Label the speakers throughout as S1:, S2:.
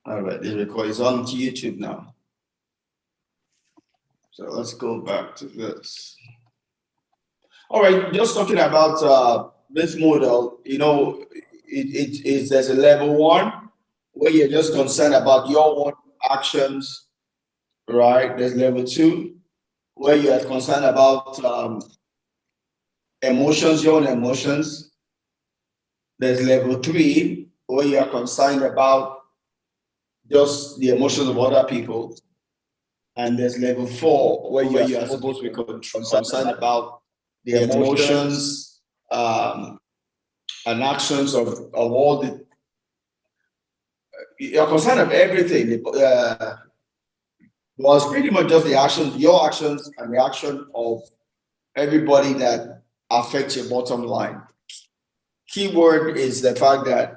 S1: All right, this record is on YouTube now. So let's go back to this. All right, just talking about this model, there's a level one where you're just concerned about your own actions, right? There's level two where you are concerned about emotions, your own emotions. There's level three where you are concerned about just the emotions of other people. And there's level four where you are supposed to be concerned about the emotions and actions of all the. You're concerned of everything. Was pretty much just the actions, your actions, and the action of everybody that affects your bottom line. Keyword is the fact that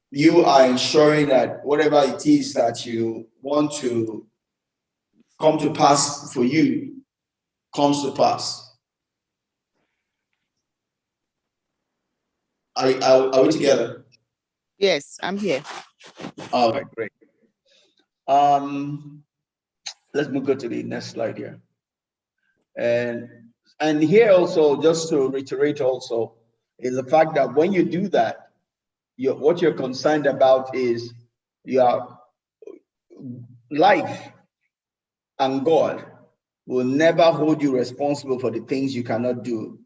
S1: you are ensuring that whatever it is that you want to come to pass for you comes to pass. Are we together?
S2: Yes, I'm here.
S1: All right, great. Let's move on to the next slide here. And here also, just to reiterate also, is the fact that when you do that, what you're concerned about is your life, and God will never hold you responsible for the things you cannot do.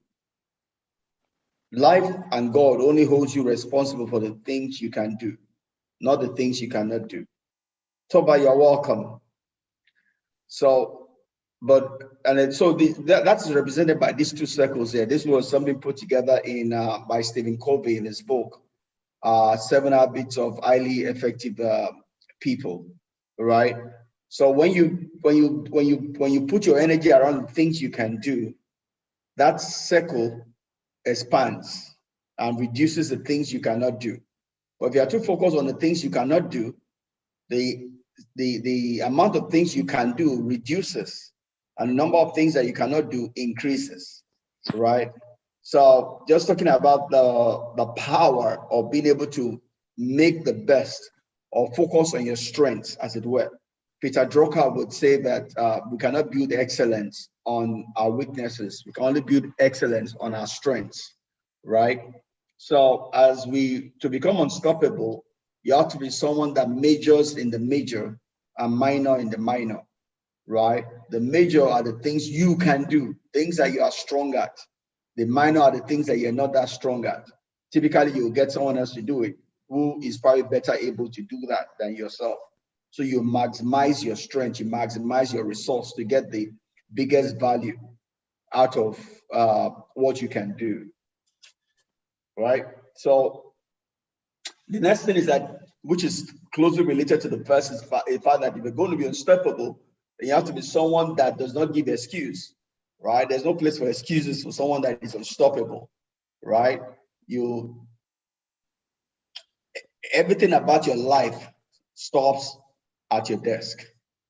S1: Life and God only holds you responsible for the things you can do, not the things you cannot do. Toba, you're welcome. So, that's represented by these two circles here. This was something put together by Stephen Covey in his book, 7 Habits of Highly Effective People. Right. So when you put your energy around the things you can do, that circle expands and reduces the things you cannot do. But if you are too focused on the things you cannot do, the amount of things you can do reduces, and the number of things that you cannot do increases, right? So just talking about the power of being able to make the best or focus on your strengths, as it were. Peter Drucker would say that we cannot build excellence on our weaknesses. We can only build excellence on our strengths, right? So to become unstoppable, you have to be someone that majors in the major and minor in the minor, right? The major are the things you can do, things that you are strong at. The minor are the things that you're not that strong at. Typically, you'll get someone else to do it who is probably better able to do that than yourself. So you maximize your strength, you maximize your resource to get the biggest value out of what you can do, right? So the next thing is that, which is closely related to the first, is the fact that if you're going to be unstoppable, then you have to be someone that does not give excuse, right? There's no place for excuses for someone that is unstoppable, right? Everything about your life stops at your desk.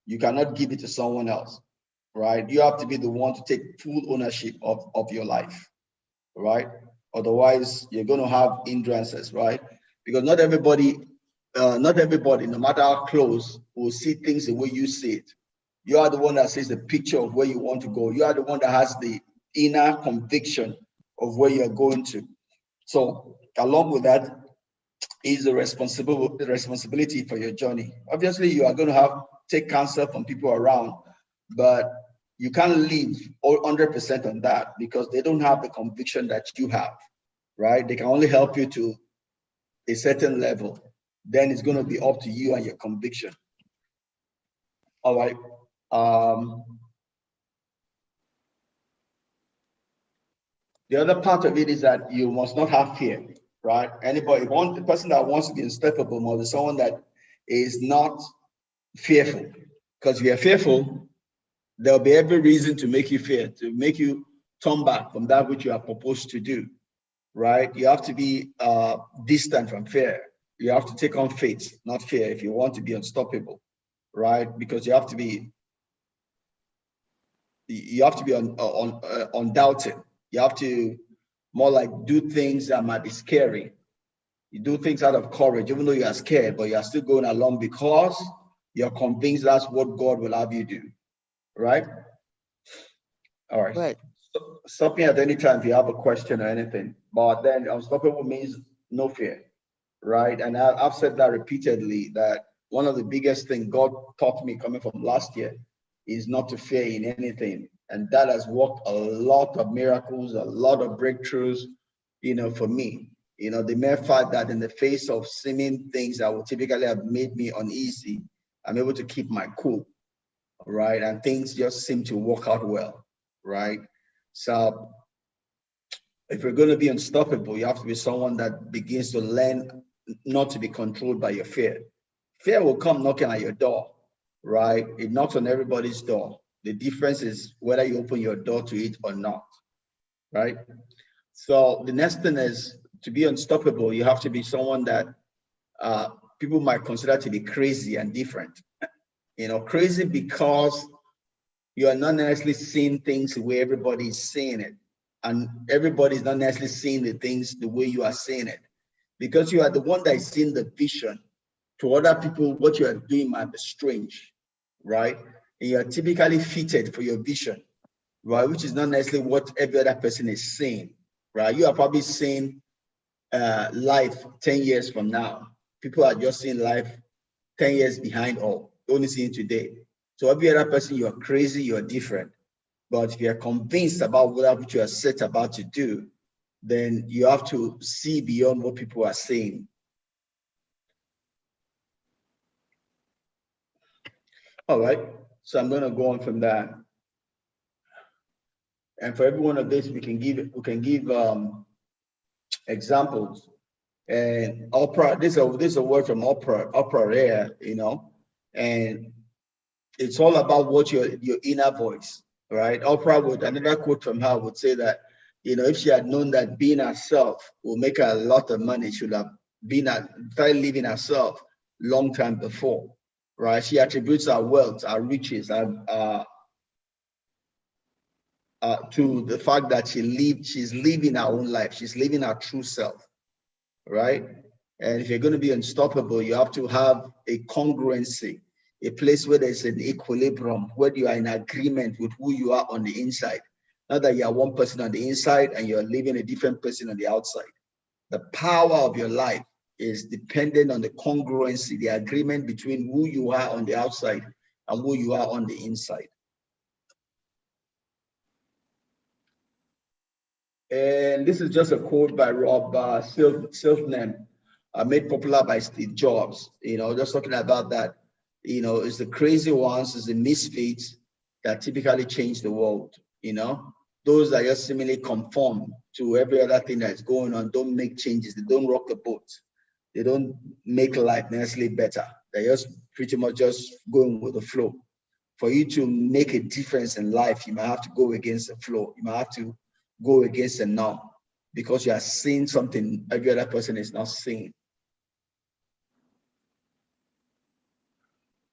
S1: You cannot give it to someone else, right? You have to be the one to take full ownership of your life, right? Otherwise, you're going to have hindrances, right? Because not everybody, no matter how close, will see things the way you see it. You are the one that sees the picture of where you want to go. You are the one that has the inner conviction of where you're going to. So along with that is the responsibility for your journey. Obviously, you are going to take counsel from people around, but you can't live 100% on that because they don't have the conviction that you have, right? They can only help you to a certain level. Then it's going to be up to you and your conviction. All right. The other part of it is that you must not have fear, right? The person that wants to be unstoppable must be someone that is not fearful. Because if you're fearful, there'll be every reason to make you fear, to make you turn back from that which you are proposed to do, right? You have to be distant from fear. You have to take on faith, not fear, if you want to be unstoppable, right? Because you have to be undoubted. You have to more like do things that might be scary, You do things out of courage, even though you are scared, but you are still going along because you're convinced that's what God will have you do, right? All right.
S2: Right.
S1: Stop me at any time if you have a question or anything. But then unstoppable means no fear, right? And I've said that repeatedly, that one of the biggest things God taught me coming from last year is not to fear in anything. And that has worked a lot of miracles, a lot of breakthroughs, for me. The mere fact that in the face of seeming things that would typically have made me uneasy, I'm able to keep my cool, right? And things just seem to work out well, right? So if you're going to be unstoppable, you have to be someone that begins to learn not to be controlled by your fear. Fear will come knocking at your door, right? It knocks on everybody's door. The difference is whether you open your door to it or not, right? So the next thing is, to be unstoppable, you have to be someone that people might consider to be crazy and different. Crazy because you are not necessarily seeing things the way everybody is seeing it. And everybody is not necessarily seeing the things the way you are seeing it. Because you are the one that is seeing the vision. To other people, what you are doing might be strange, right? And you are typically fitted for your vision, right? Which is not necessarily what every other person is seeing, right? You are probably seeing life 10 years from now. People are just seeing life 10 years behind all, only seeing today. So every other person, you're crazy, you're different. But if you're convinced about what you are set about to do, then you have to see beyond what people are saying. All right. So I'm going to go on from that. And for every one of this, we can give examples. And Oprah, this is a word from Oprah Rare, and it's all about what your inner voice, right? Another quote from her would say that, if she had known that being herself will make her a lot of money, she would have started living herself long time before, right? She attributes her wealth, her riches, to the fact that she's living her own life. She's living her true self, right? And if you're going to be unstoppable, you have to have a congruency, a place where there's an equilibrium, where you are in agreement with who you are on the inside. Not that you are one person on the inside and you're living a different person on the outside. The power of your life is dependent on the congruency, the agreement between who you are on the outside and who you are on the inside. And this is just a quote by Rob Silverman, made popular by Steve Jobs. Just talking about that. It's the crazy ones, it's the misfits that typically change the world. Those that just seemingly conform to every other thing that's going on, don't make changes, they don't rock the boat, they don't make life necessarily better. They're just pretty much just going with the flow. For you to make a difference in life, you might have to go against the flow. You might have to go against the norm because you are seeing something every other person is not seeing.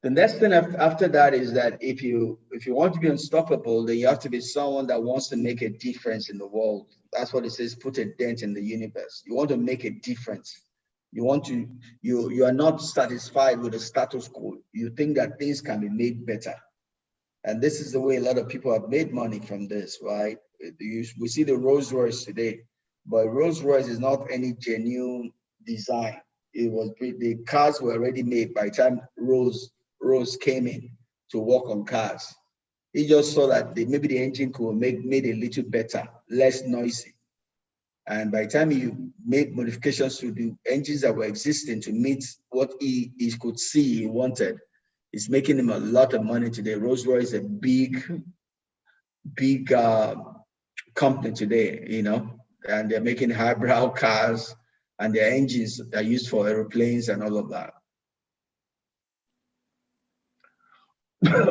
S1: The next thing after that is that if you want to be unstoppable, then you have to be someone that wants to make a difference in the world. That's what it says, put a dent in the universe. You want to make a difference. You are not satisfied with the status quo. You think that things can be made better. And this is the way a lot of people have made money from this, right? We see the Rolls Royce today, but Rolls Royce is not any genuine design. The cars were already made by the time Rolls came in to work on cars. He just saw that maybe the engine could made a little better, less noisy. And by the time he made modifications to the engines that were existing to meet what he could see he wanted, it's making him a lot of money today. Rolls-Royce is a big company today, and they're making highbrow cars, and their engines are used for airplanes and all of that.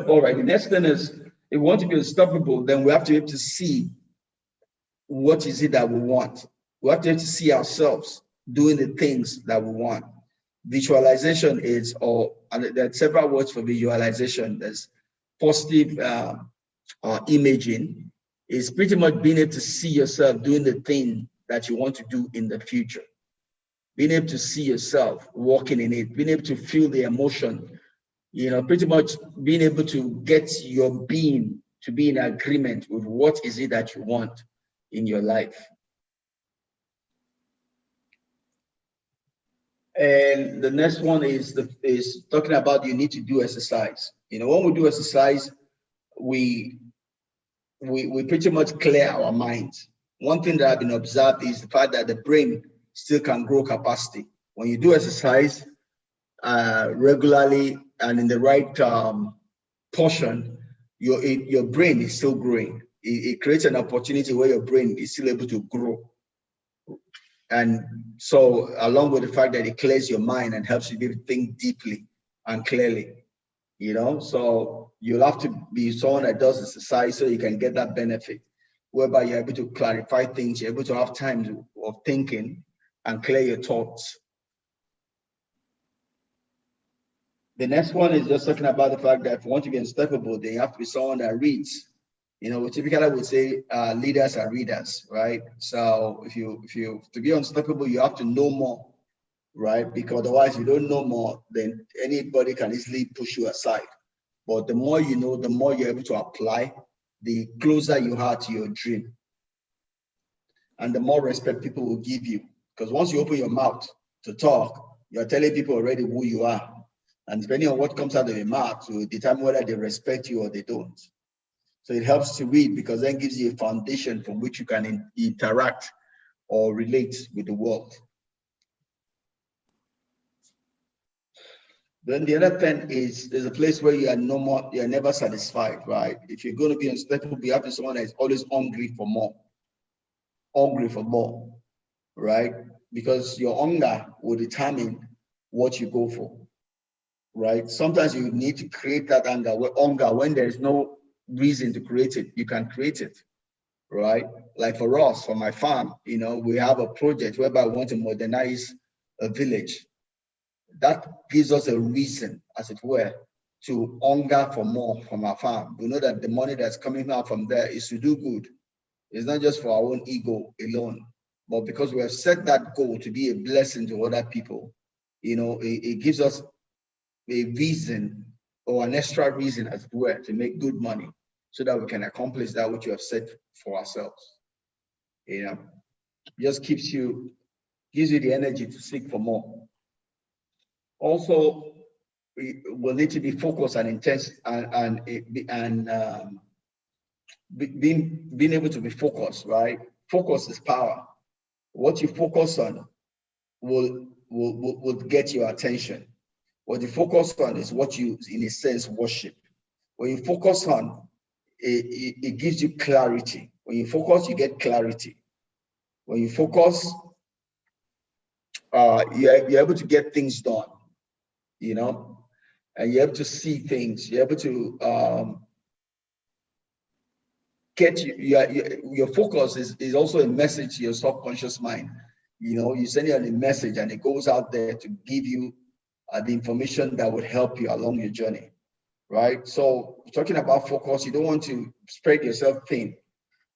S1: All right, the next thing is, if we want to be unstoppable, then we have to be able to see what is it that we want. We have to be able to see ourselves doing the things that we want. Visualization and there are several words for visualization. There's positive imaging. Is pretty much being able to see yourself doing the thing that you want to do in the future. being able to see yourself walking in it, being able to feel the emotion, pretty much being able to get your being to be in agreement with what is it that you want in your life. And the next one is talking about you need to do exercise. When we do exercise, we pretty much clear our minds. One thing that I've been observed is the fact that the brain still can grow capacity. When you do exercise regularly and in the right portion, your brain is still growing. It creates an opportunity where your brain is still able to grow. And so, along with the fact that it clears your mind and helps you to think deeply and clearly, so you'll have to be someone that does exercise so you can get that benefit, whereby you're able to clarify things, you're able to have time of thinking and clear your thoughts. The next one is just talking about the fact that if you want to be unstoppable, then you have to be someone that reads. We typically would say leaders are readers, right? So if you to be unstoppable, you have to know more, right? Because otherwise, if you don't know more, then anybody can easily push you aside. But the more you know, the more you're able to apply, the closer you are to your dream. And the more respect people will give you. Because once you open your mouth to talk, you're telling people already who you are. And depending on what comes out of your mouth will determine whether they respect you or they don't. So it helps to read because then gives you a foundation from which you can interact or relate with the world. Then the other thing is there's a place where you are never satisfied, right? If you're going to be unstoppable, you have to be someone that is always hungry for more, right? Because your hunger will determine what you go for, right? Sometimes you need to create that hunger when there's no reason to create it, you can create it, right? Like for us, for my farm, we have a project whereby we want to modernize a village. That gives us a reason, as it were, to hunger for more from our farm. We know that the money that's coming out from there is to do good. It's not just for our own ego alone, but because we have set that goal to be a blessing to other people, it gives us a reason or an extra reason, as it were, to make good money so that we can accomplish that which we have set for ourselves. Just gives you the energy to seek for more. Also, we will need to be focused and intense and being able to be focused, right? Focus is power. What you focus on will get your attention. What you focus on is what you, in a sense, worship. When you focus on, it gives you clarity. When you focus, you get clarity. When you focus, you're able to get things done, and you're able to see things. You're able to get your focus is also a message to your subconscious mind. You send it a message and it goes out there to give you the information that would help you along your journey, right? So talking about focus, you don't want to spread yourself thin,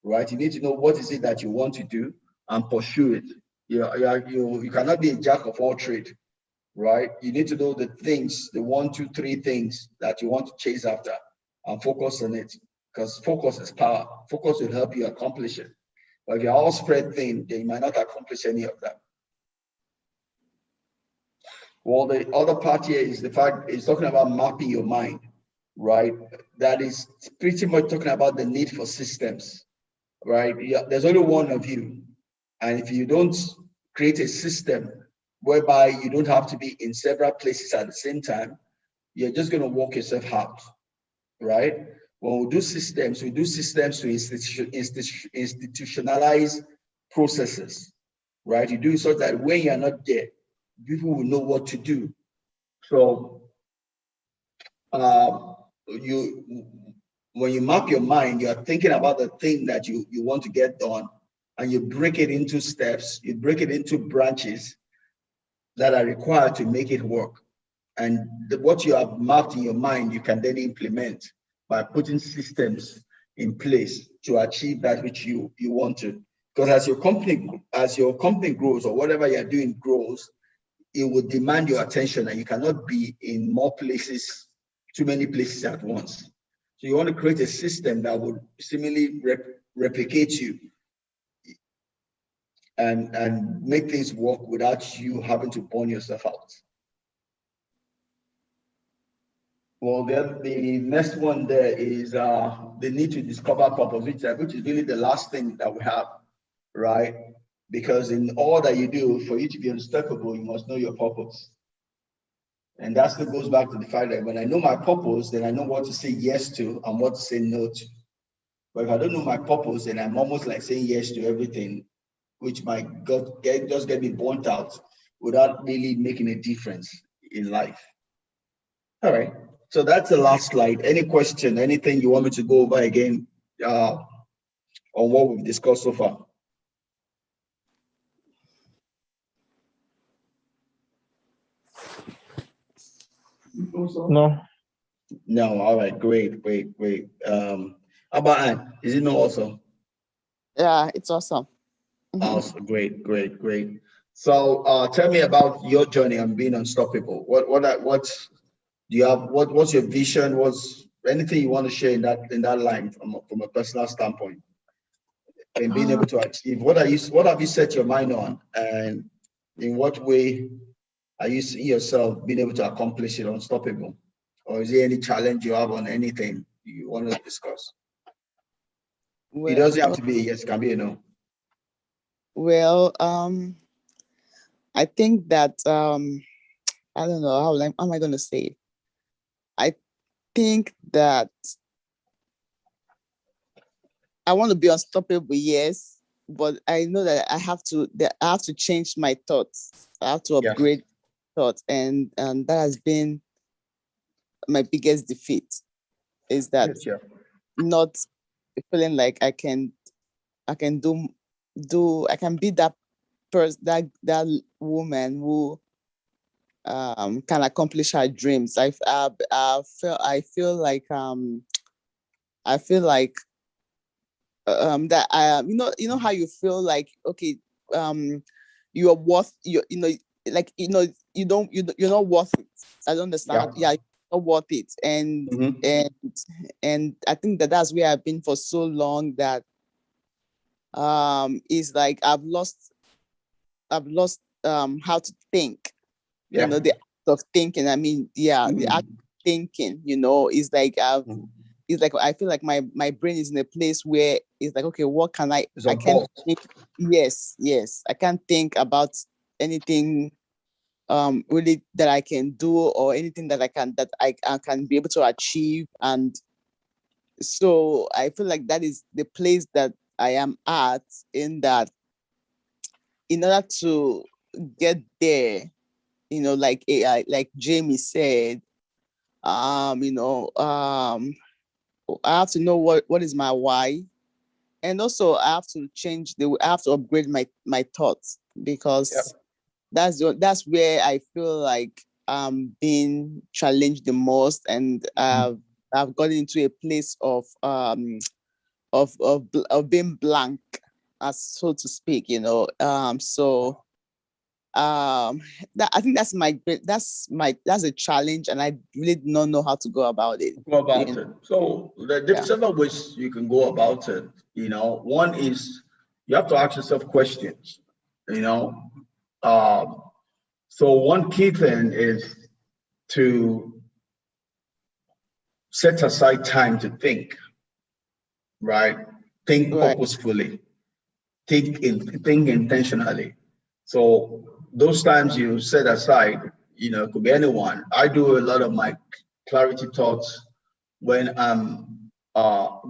S1: right? You need to know what is it that you want to do and pursue it. You cannot be a jack of all trades, right? You need to know the things, the 1, 2, 3 things that you want to chase after and focus on it, because focus is power. Focus will help you accomplish it. But if you're all spread thin, then you might not accomplish any of that. Well, the other part here is the fact it's talking about mapping your mind, right? That is pretty much talking about the need for systems, right? There's only one of you. And if you don't create a system whereby you don't have to be in several places at the same time, you're just going to walk yourself out, right? When we do systems to institutionalize processes, right? You do it so that when you're not there, people will know what to do. So when you map your mind, you're thinking about the thing that you want to get done, and you break it into steps, you break it into branches that are required to make it work. And what you have mapped in your mind, you can then implement by putting systems in place to achieve that which you want to Because as your company grows, or whatever you're doing grows, it will demand your attention, and you cannot be in more places, too many places at once. So you want to create a system that would seemingly replicate you and make things work without you having to burn yourself out. Well, the next one there is the need to discover purpose, which is really the last thing that we have, right? Because in all that you do, for you to be unstoppable, you must know your purpose. And that still goes back to the fact that when I know my purpose, then I know what to say yes to and what to say no to. But if I don't know my purpose, then I'm almost like saying yes to everything, which might just get me burnt out without really making a difference in life. All right. So that's the last slide. Any question, anything you want me to go over again on what we've discussed so far?
S3: No.
S1: No. All right. Great. How about Anne? Is it no also?
S2: Yeah, it's awesome.
S1: Awesome. Great. So tell me about your journey on being unstoppable. What do you have? What's your vision? What's anything you want to share in that line from a personal standpoint, and being able to achieve? What have you set your mind on, and in what way are you seeing yourself being able to accomplish it unstoppable? Or is there any challenge you have on anything you want to discuss? It
S2: Well,
S1: doesn't have to be a yes, it can be a no.
S2: well, I think that I don't know how am I going to say it? I think that I want to be unstoppable, yes, but I know that I have to change my thoughts. I have to
S1: Yes.
S2: upgrade thoughts, and that has been my biggest defeat. Is that
S1: Yes, yeah.
S2: not feeling like I can I can be that person, that woman who can accomplish her dreams. I feel like that you know how you feel like, okay, you are worth you know like you're not worth it. I don't understand.
S1: Yeah.
S2: Yeah, you're not worth it.
S1: Mm-hmm.
S2: And I think that's where I've been for so long, that is like I've lost how to think,
S1: Yeah.
S2: the act of thinking. I mean, yeah, the
S1: Mm-hmm.
S2: act of thinking, is like it's like I feel like my brain is in a place where it's like, okay, what can
S1: It's
S2: I
S1: on
S2: can't
S1: pause.
S2: think. Yes, I can't think about anything really that I can do, or anything that I can be able to achieve. And so I feel like that is the place that I am at, in that in order to get there, like Jamie said, I have to know what is my why. And also I have to I have to upgrade my thoughts,
S1: Yeah.
S2: because that's where I feel like I'm being challenged the most. And I've gotten into a place of being blank, as so to speak. So that I think that's a challenge, and I really don't know how to go about it.
S1: Go about it. So
S2: Yeah.
S1: there's several ways you can go about it. One is you have to ask yourself questions. You know, um, so one key thing is to set aside time to think. Right? Think
S2: Right.
S1: purposefully. Think intentionally. So those times you set aside, it could be anyone. I do a lot of my clarity thoughts when I'm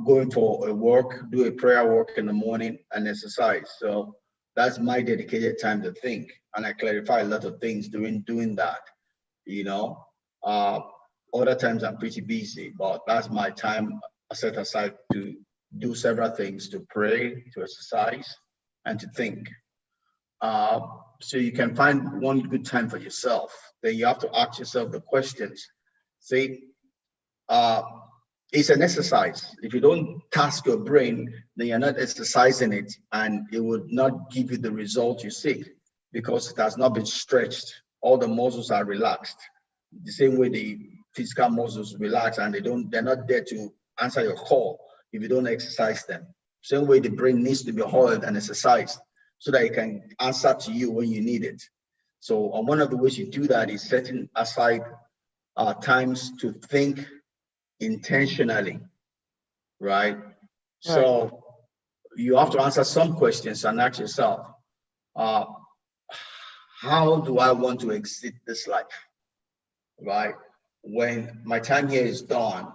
S1: going for a walk, do a prayer walk in the morning and exercise. So that's my dedicated time to think, and I clarify a lot of things during doing that. You know, uh, other times I'm pretty busy, but that's my time I set aside to do several things: to pray, to exercise, and to think. Uh, so you can find one good time for yourself. Then you have to ask yourself the questions. See, uh, it's an exercise. If you don't task your brain, then you're not exercising it, and it would not give you the result you seek because it has not been stretched. All the muscles are relaxed. The same way the physical muscles relax, and they're not there to answer your call if you don't exercise them. Same way the brain needs to be oiled and exercised so that it can answer to you when you need it. So one of the ways you do that is setting aside times to think intentionally, right?
S2: Right.
S1: So you have to answer some questions and ask yourself, uh, how do I want to exit this life, right? When my time here is done,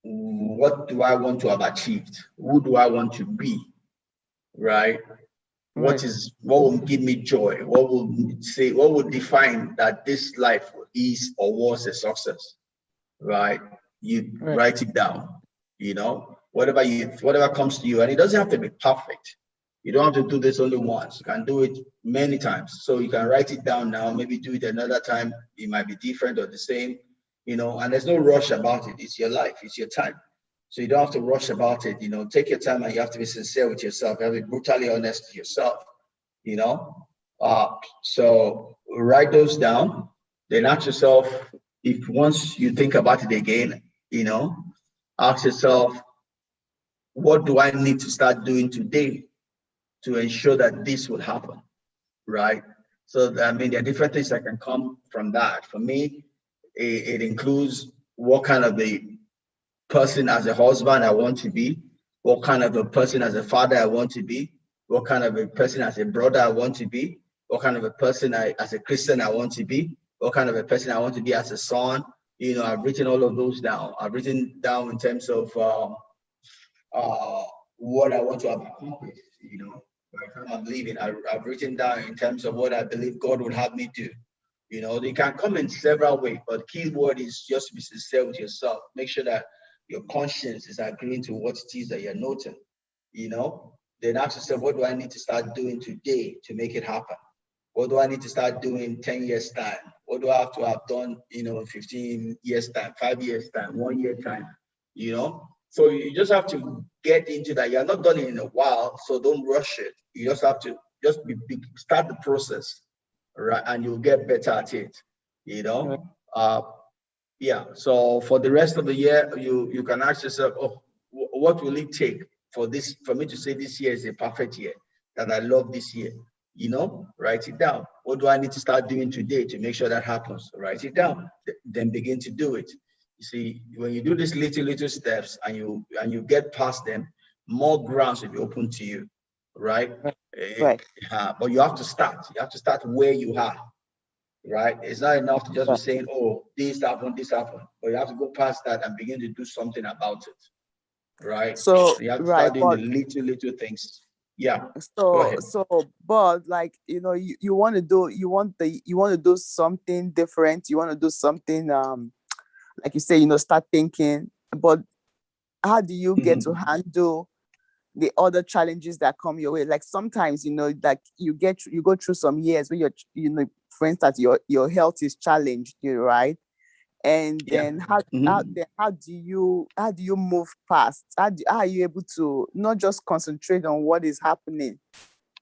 S1: what do I want to have achieved? Who do I want to be, right?
S2: Right.
S1: What will give me joy? What will define that this life is or was a success, right? You
S2: Right.
S1: write it down, whatever comes to you, and it doesn't have to be perfect. You don't have to do this only once. You can do it many times. So you can write it down now, maybe do it another time. It might be different or the same, and there's no rush about it. It's your life, it's your time. So you don't have to rush about it. Take your time, and you have to be sincere with yourself. You have to be brutally honest with yourself, you know. So write those down. Then ask yourself, if once you think about it again, ask yourself, what do I need to start doing today to ensure that this will happen, right? So, I mean, there are different things that can come from that. For me, it includes what kind of a person as a husband I want to be, what kind of a person as a father I want to be, what kind of a person as a brother I want to be, what kind of a person as a Christian I want to be, what kind of a person I want to be as a son. I've written all of those down. I've written down in terms of uh, what I want to have accomplished, by the time I'm leaving. I've written down in terms of what I believe God would have me do. They can come in several ways, but key word is just to be sincere with yourself. Make sure that your conscience is agreeing to what it is that you're noting, Then ask yourself, what do I need to start doing today to make it happen? What do I need to start doing 10 years time? What do I have to have done, 15 years time, 5 years time, 1 year time, So you just have to get into that. You're not done it in a while, so don't rush it. You just have to start the process, right? And you'll get better at it,
S2: Right.
S1: uh, yeah. So for the rest of the year, you can ask yourself, oh, what will it take for me to say this year is a perfect year, that I love this year? Write it down. What do I need to start doing today to make sure that happens? Write it down. Then begin to do it. You see, when you do these little steps and you get past them, more grounds will be open to you, right?
S2: Right.
S1: But you have to start. You have to start where you are, right? It's not enough to just be
S2: Right.
S1: saying, oh, this happened, this happened. But you have to go past that and begin to do something about it, right?
S2: So
S1: You have to
S2: right,
S1: start doing the
S2: but
S1: little things. Yeah, go
S2: so
S1: ahead.
S2: so but like you want to do you want to do something different. You want to do something like you say, start thinking. But how do you get to
S1: Mhm.
S2: handle the other challenges that come your way? Like sometimes, like you go through some years where for instance, your health is challenged, right? And
S1: Yeah.
S2: then how do you move past? How are you able to not just concentrate on what is happening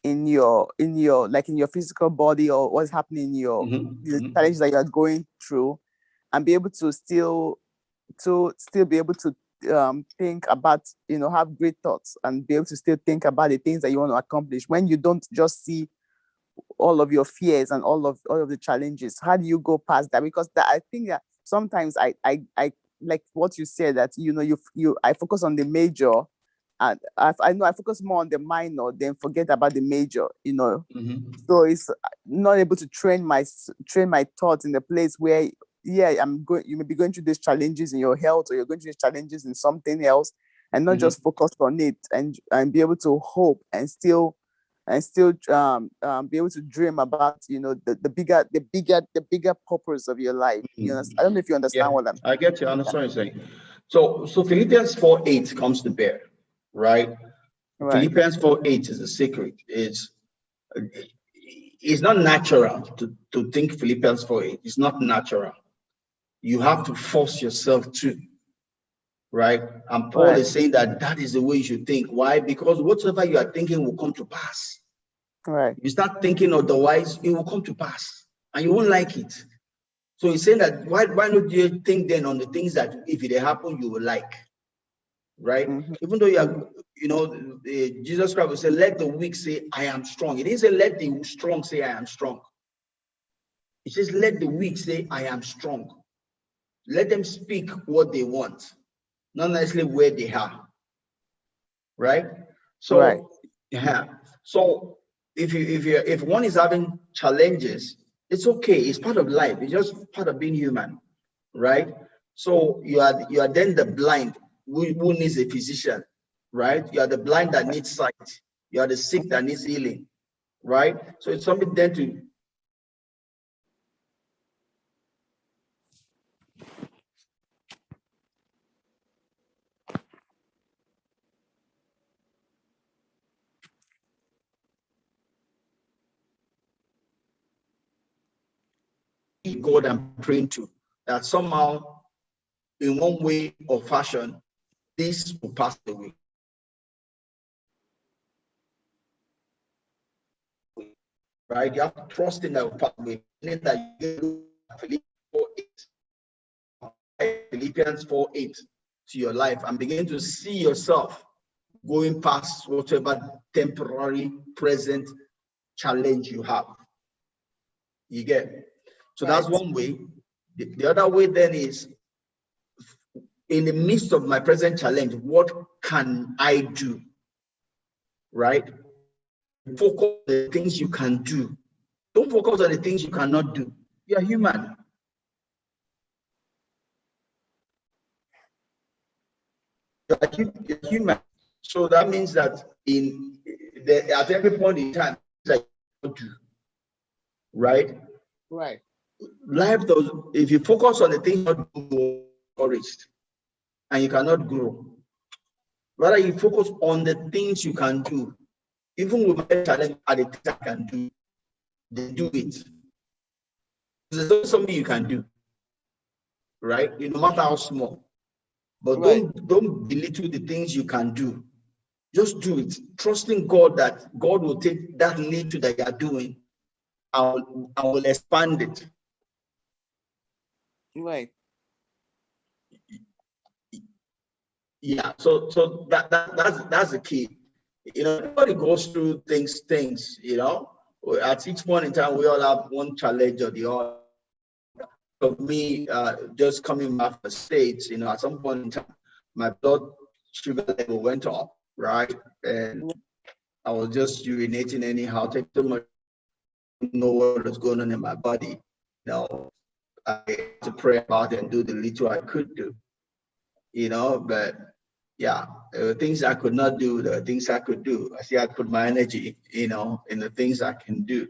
S2: in your physical body, or what's happening in the challenges that you're going through, and be able to still be able to think about, have great thoughts, and be able to still think about the things that you want to accomplish when you don't just see all of your fears and all of the challenges? How do you go past that? Because I think that sometimes I like what you said, that I focus on the major, and I know I focus more on the minor, then forget about the major. So it's not able to train my thoughts in the place where, yeah, you may be going through these challenges in your health, or you're going through these challenges in something else, and not just focus on it, and be able to hope, and still be able to dream about the bigger purpose of your life. I don't know if you
S1: Yeah,
S2: understand what I'm.
S1: I get you. I understand what you're saying. So Philippians 4:8 comes to bear, right?
S2: Right.
S1: Philippians 4:8 is a secret. It's not natural to think Philippians 4:8. It's not natural. You have to force yourself to. right? And Paul is saying that that is the way you should think. Why? Because whatever you are thinking will come to pass.
S2: Right.
S1: You start thinking otherwise, it will come to pass, and you won't like it. So he's saying that why don't you think then on the things that if it happen, you will like, right? Even though you are, you know, Jesus Christ will say, let the weak say, I am strong. It didn't say, let the strong say, I am strong. It says, let the weak say, I am strong. Let them speak what they want, not necessarily where they are, right? So, yeah. So if one is having challenges, it's okay. It's part of life. It's just part of being human, right? So you are then the blind who needs a physician, right? You are the blind that needs sight. You are the sick that needs healing, right? So it's something then to God I'm praying to, that somehow in one way or fashion, this will pass away. Right? You have to trust in that will pass away. Meaning that you Philippians 4:8 to your life and begin to see yourself going past whatever temporary present challenge you have. You get? So that's one way. The other way then is, in the midst of my present challenge, what can I do? Right? Focus on the things you can do. Don't focus on the things you cannot do. You're human. You're human. So that means that at every point in time, that you do, right?
S2: Right.
S1: Life does. If you focus on the things you're discouraged and you cannot grow, rather you focus on the things you can do. Even with my challenge, are the things I can do. They do it. There's always something you can do, right? No matter how small. But don't belittle the things you can do. Just do it, trusting God that God will take that little that you are doing and will expand it.
S2: Right.
S1: Yeah. So that's the key. You know, everybody goes through things. You know, at each point in time, we all have one challenge or the other. For me, just coming back from the States, you know, at some point in time, my blood sugar level went up, right? And I was just urinating anyhow, taking too much, know what was going on in my body. You know, I had to pray about it and do the little I could do, you know, but yeah, there were things I could not do, there were things I could do. I see I put my energy, you know, in the things I can do,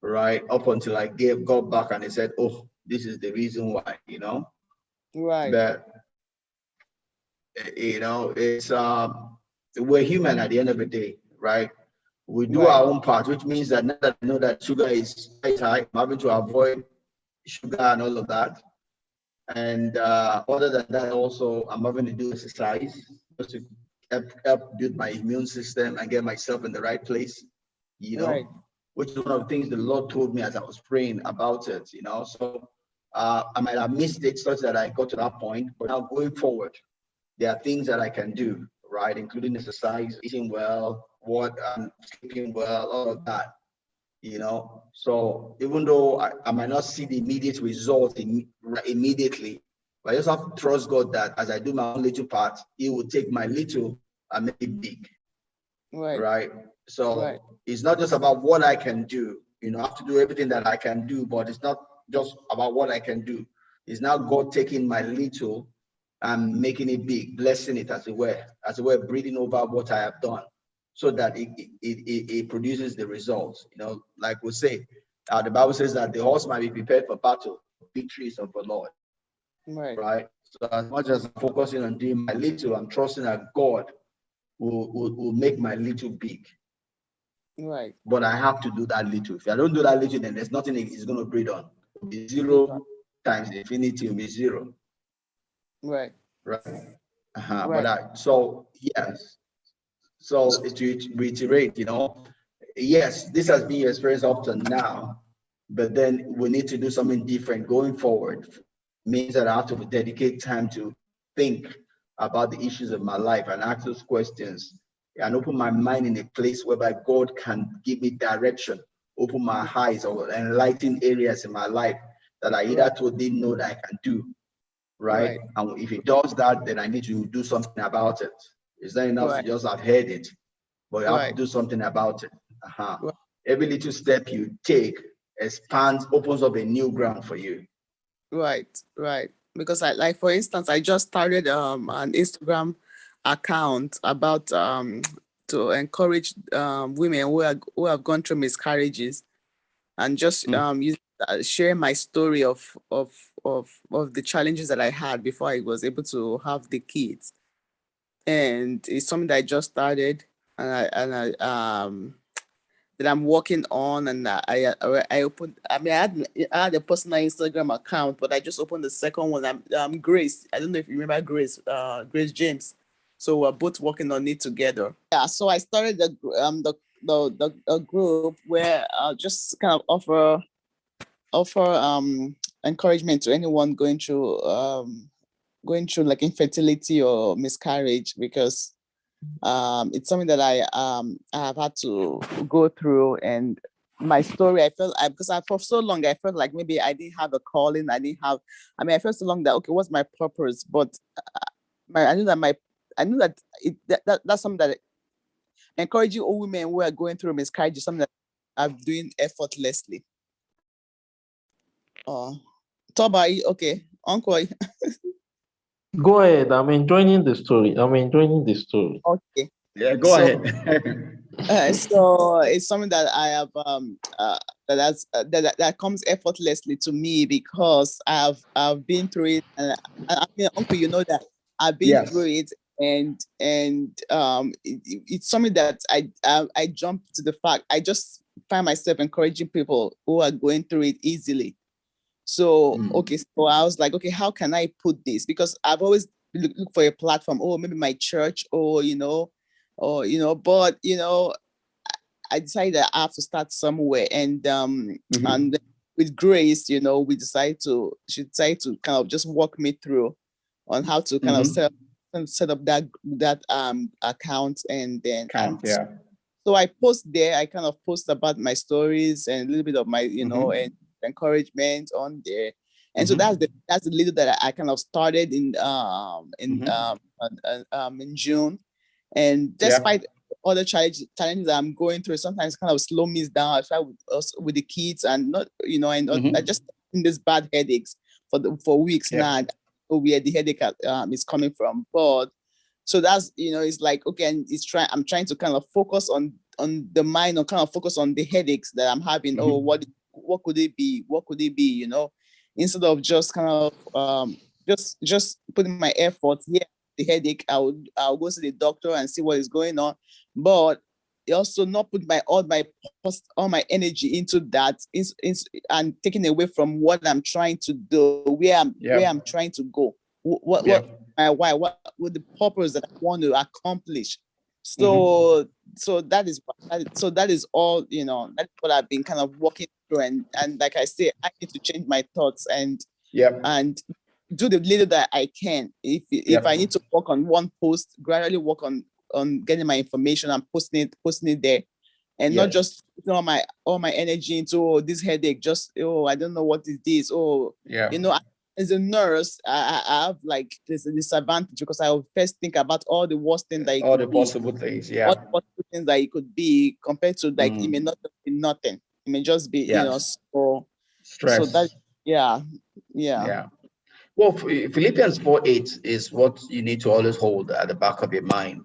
S1: right? Up until I got back and they said, oh, this is the reason why, you know.
S2: Right.
S1: But you know, it's we're human at the end of the day, right? We do our own part, which means that now that I know that sugar is high, I'm having to avoid sugar and all of that. And other than that, also I'm having to do exercise just to help build my immune system and get myself in the right place, you know, which is one of the things the Lord told me as I was praying about it, you know. So I might have missed it such that I got to that point, but now going forward, there are things that I can do, right? Including exercise, eating well, sleeping well, all of that, you know. So even though I might not see the immediate result immediately, but I just have to trust God that as I do my own little part, He will take my little and make it big, right? So it's not just about what I can do. You know, I have to do everything that I can do, but it's not just about what I can do. It's now God taking my little and making it big, blessing it as it were, breathing over what I have done, so that it produces the results. You know, like we say, the Bible says that the horse might be prepared for battle, victory is of the Lord. Right. So as much as I'm focusing on doing my little, I'm trusting that God will make my little big.
S2: Right.
S1: But I have to do that little. If I don't do that little, then there's nothing it's going to breed on. It'll be 0 times infinity will be 0.
S2: Right.
S1: Right.
S2: Right.
S1: So yes. So to reiterate, yes, this has been your experience up to now, but then we need to do something different going forward. Means that I have to dedicate time to think about the issues of my life and ask those questions and open my mind in a place whereby God can give me direction, open my eyes or enlighten areas in my life that I
S2: Right.
S1: either didn't know that I can do, right?
S2: Right.
S1: And if it does that, then I need to do something about it. It's not enough to
S2: Right.
S1: just have heard it, but you have to
S2: Right.
S1: do something about it. Uh-huh.
S2: Right.
S1: Every little step you take expands, opens up a new ground for you.
S2: Right. Right. Because I, like, for instance, I just started an Instagram account about to encourage women who have gone through miscarriages, and just
S1: Mm.
S2: share my story of the challenges that I had before I was able to have the kids. And it's something that I just started, and I that I'm working on. And I opened. I mean, I had a personal Instagram account, but I just opened the second one. I'm Grace. I don't know if you remember Grace. Grace James. So we're both working on it together. Yeah. So I started the group where I'll just kind of offer encouragement to anyone going through like infertility or miscarriage, because it's something that I have had to go through. And my story, because for so long I felt like maybe I didn't have a calling. I felt so long that, okay, what's my purpose? But I knew that that's something that encouraging all women who are going through miscarriage is something that I'm doing effortlessly. Oh, Toba, okay, Uncle.
S3: Go ahead. I'm enjoying the story. I'm enjoying the story.
S2: Okay.
S1: Yeah, go
S2: So
S1: ahead.
S2: so it's something that I have that comes effortlessly to me, because I've been through it. And I mean, Uncle, you know that I've been through
S1: Yes.
S2: it. And it's something that I jump to the fact. I just find myself encouraging people who are going through it easily. So
S1: Mm.
S2: okay, so I was like, okay, how can I put this? Because I've always look for a platform. Oh, maybe my church, but I decided that I have to start somewhere. And
S1: Mm-hmm.
S2: with Grace, she decided to kind of just walk me through on how to kind of
S1: Mm-hmm.
S2: set up that account. And
S1: Yeah.
S2: so I post there. I kind of post about my stories and a little bit of my,
S1: Mm-hmm.
S2: and encouragement on there. And so
S1: Mm-hmm.
S2: that's the little that I kind of started
S1: Mm-hmm.
S2: in June. And
S1: Yeah.
S2: despite other challenges that I'm going through, sometimes kind of slow me down. I try with the kids, and not, I
S1: Mm-hmm.
S2: just in these bad headaches for weeks
S1: Yeah.
S2: now. I don't know where the headache is coming from, but so that's, it's like, okay, and I'm trying to kind of focus on the mind, or kind of focus on the headaches that I'm having. Oh,
S1: Mm-hmm.
S2: what could it be? What could it be? Instead of just kind of just putting my efforts. Yeah, the headache, I'll go to the doctor and see what is going on. But also not put all my energy into that, and taking away from what I'm trying to do, where I'm
S1: Yep.
S2: trying to go, what
S1: Yep.
S2: my why, what with the purpose that I want to accomplish.
S1: Mm-hmm.
S2: So that is all, that's what I've been kind of working through. And like I say, I need to change my thoughts,
S1: Yep.
S2: and do the little that I can. If I
S1: Yep.
S2: need to work on one post, gradually work on getting my information and posting it there, and not
S1: Yes.
S2: just putting all my energy into, oh, this headache. Just, oh, I don't know what is this. Oh,
S1: Yeah.
S2: as a nurse, I have like this disadvantage, because I will first think about all the worst thing that it
S1: All the
S2: could be,
S1: possible things.
S2: all
S1: Yeah.
S2: the possible things that it could be, compared to, like, it may
S1: Mm.
S2: not be nothing. It may just be,
S1: Yes.
S2: so that,
S1: Stress.
S2: yeah, yeah.
S1: Yeah. Well, Philippians 4:8 is what you need to always hold at the back of your mind.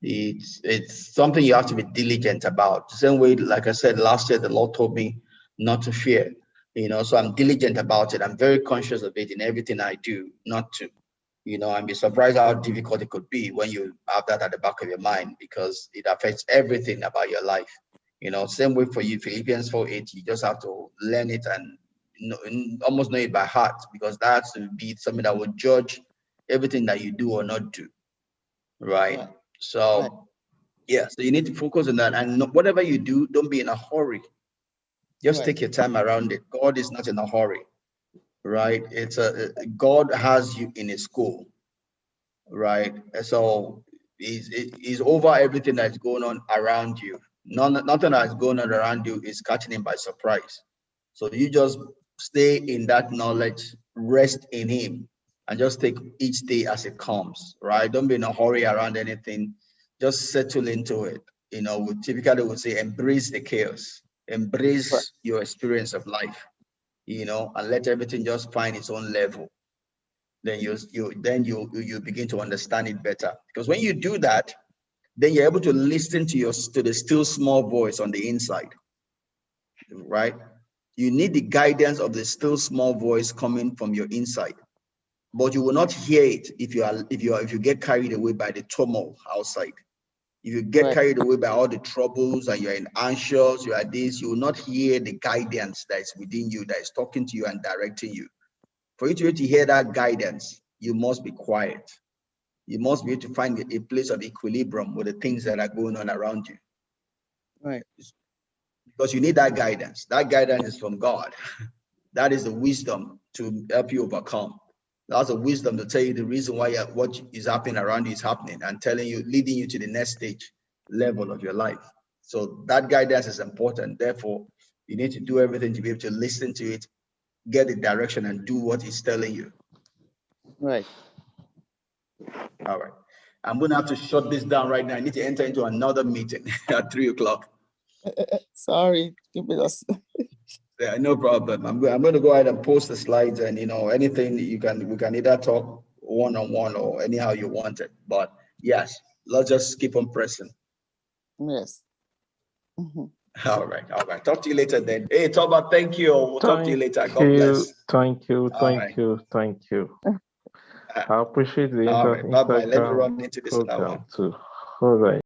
S1: It's something you have to be diligent about. The same way, like I said last year, the Lord told me not to fear. So I'm diligent about it. I'm very conscious of it in everything I do, not to. And be surprised how difficult it could be when you have that at the back of your mind, because it affects everything about your life. Same way for you, Philippians 4:8, you just have to learn it and almost know it by heart, because that's to be something that will judge everything that you do or not do, right?
S2: Right. Right.
S1: So yeah, so you need to focus on that, and whatever you do, don't be in a hurry. Just
S2: Right.
S1: take your time around it. God is not in a hurry, right? It's a God has you in a school, right? So he's over everything that's going on around you. Nothing that's going on around you is catching him by surprise. So you just stay in that knowledge, rest in him, and just take each day as it comes, right? Don't be in a hurry around anything. Just settle into it. We typically would say embrace the chaos,
S2: Right.
S1: embrace your experience of life, and let everything just find its own level. Then you begin to understand it better. Because when you do that, then you're able to listen to the still small voice on the inside, right? You need the guidance of the still small voice coming from your inside, but you will not hear it if you get carried away by the turmoil outside. If you get
S2: Right.
S1: carried away by all the troubles and you're in anxious, you are this, you will not hear the guidance that is within you, that is talking to you and directing you. For you to be able to hear that guidance, you must be quiet. You must be able to find a place of equilibrium with the things that are going on around you,
S2: Right.
S1: because you need that guidance. That guidance is from God. That is the wisdom to help you overcome. That's the wisdom to tell you the reason why what is happening around you is happening, and telling you, leading you to the next stage level of your life. So that guidance is important. Therefore, you need to do everything to be able to listen to it, get the direction, and do what it's telling you.
S2: Right.
S1: All right. I'm going to have to shut this down right now. I need to enter into another meeting at 3 o'clock.
S2: Sorry. Keep it us.
S1: Yeah, no problem. I'm going to go ahead and post the slides, and anything we can either talk one on one or anyhow you want it. But yes, let's just keep on pressing.
S2: Yes. Mhm.
S1: All right, all right. Talk to you later then. Hey, Toba, thank you. We'll talk to you later. God
S3: you,
S1: bless.
S3: thank you,
S1: All
S3: thank
S1: right.
S3: you, thank you.
S1: Uh,
S3: I appreciate the
S1: All right. Bye bye. Let me
S3: Instagram
S1: run into this other one.
S3: program too. All right.